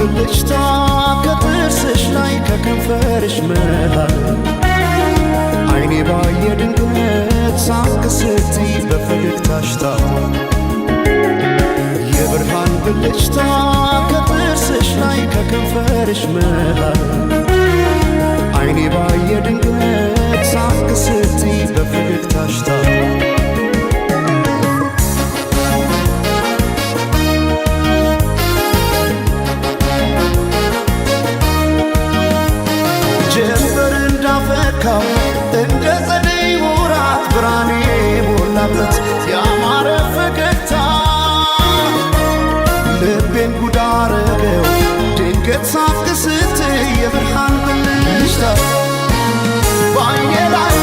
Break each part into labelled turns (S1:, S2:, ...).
S1: ብልጭታ ከጥርስሽ ላይ ከከንፈርሽ መሃል አይኔ ባየ ድንገት ሳቅ ስትይ በፈገግታሽ ታሟል። የብርሃን ብልጭታ ከጥርስሽ ላይ ከከንፈርሽ መሃል አይኔ ባየ ድንገት ሳቅ ስትይ በፈገግታሽ ታሟል። ጀንበር እንዳፈካው እንደ ጸደይ ወራት ብርሃኔ ሞላበት ያማረ ፈገግታ ልቤን ጉድ አረገው ድንገት ሳቅ ስትይ የብርሃን ብልጭታ በዓይኔ ላይ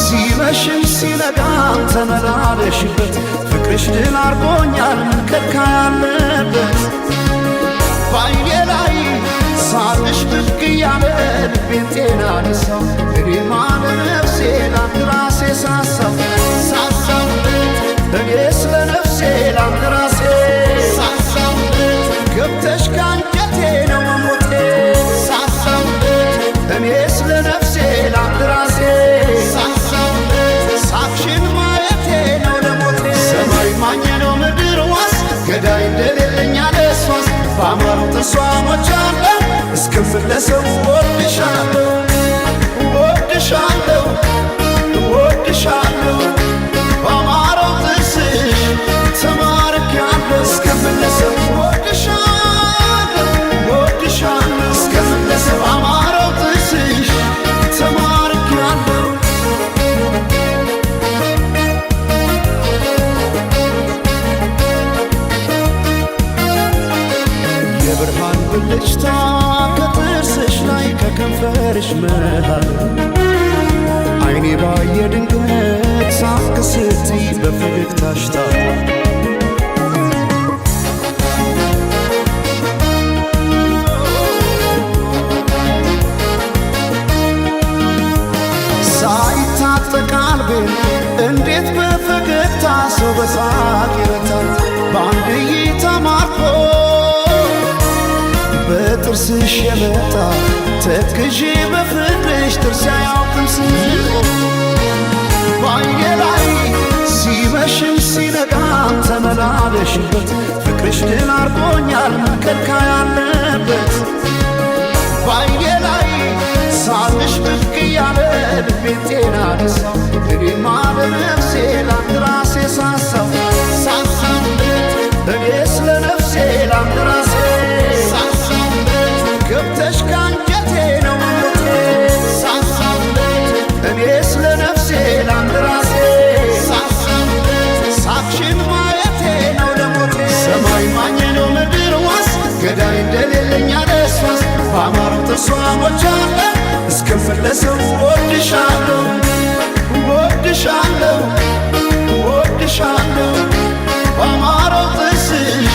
S1: ሲመሽም ሲነጋም ተመላለሽበት ፍቅርሽ ድል አርጎኛል ከልካ ያለበት በዓይኔ ላይ ሳቅሽ ብቅ እያለ ልቤን ጤና ነሳው እኔማ ለነፍሴ ላንድ ራሴ ሳሳው እኔ ስለ ነፍሴ ላንድ ራሴ ሳሳው ገብተሽ ካንጀቴ ነው መሞቴ ሳሳው እኔ ስለ ነፍሴ ላንድ ራሴ ሳሳው ሳቅሽን ማየቴ ነው ለሞቴ ሰማይ ማኘ ነው ምድር ዋስ ገዳይ እንደሌለኝ አለሷስ በአማሩ ተስዋሞች አለ እስክመለሰው ወድሻለሁ ወድሻለሁ ወድሻለሁ በአማረው ጥርስሽ ተማርኬያለሁ እስክመለሰው ወድሻለሁ ወድሻለሁ እስክመለሰው በአማረው ጥርስሽ ተማርኬያለሁ። የብርሃን ብልጭታ ከጥርስሽ ላይ ከከንፈርሽ መሃል አይኔ ባየ ድንገት ሳቅ ስትይ በፈገግታሽ ታሟል። ሳይታጠቅ ልቤን እንዴት በፈገግታ ሰው በሳቅ ይረታል በአንድ እይታ ማርኮ በጥርስሽ የመጣ ተክዤ በፍቅርሽ ጥርስ አያውቅም ስንቆ በዓይኔ ላይ ሲመሽም ሲነጋም ተመላለሽበት ፍቅርሽ ድል አርጎኛል ከልካ ያለበት በዓይኔ ላይ ሳቅሽ ብቅ እያለ ልቤን ጤና ነሳው እኔማ ለነፍሴ ላንድ ራሴ ሳሳው እኔ ስለ ነፍሴ ላንድ ራሴ ገብተሽ ካንጀቴ ነው መሞቴ እኔ ስለ ነፍሴ ላንድ ራሴ ሳቅሽን ማየቴ ነው ለሞቴ ሰማይ ማኘ ነው ምድር ዋስ ገዳይ እንደሌለኝ አለሷስ በአማሩ ተስዋሞች አለ እስክመለሰው ወድሻለሁ ወድሻለሁ ወድሻለሁ በአማረው ጥርስሽ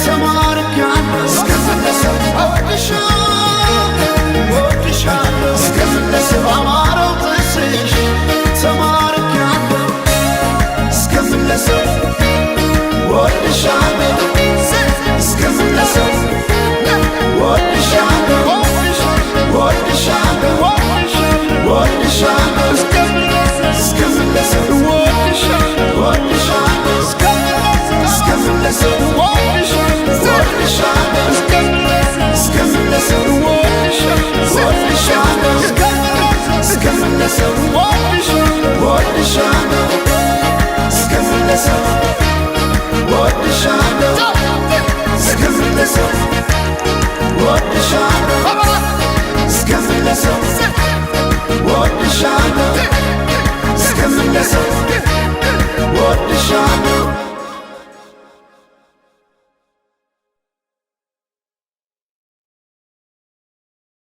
S1: ተማርኬያለሁ እስክመለሰው ወድሻለሁ ወድሻለሁ እስክመለሰው በአማረው ጥርስሽ ተማርኬያለሁ እስክመለሰው ወድሻለሁ እስክመለሰው ወድሻለሁ ወድሻለሁ ወድሻለሁ እስክመለሰው ወድሻለሁ እስክመለሰው ወድሻለሁ እስክመለሰው ወድሻለሁ እስክመለሰው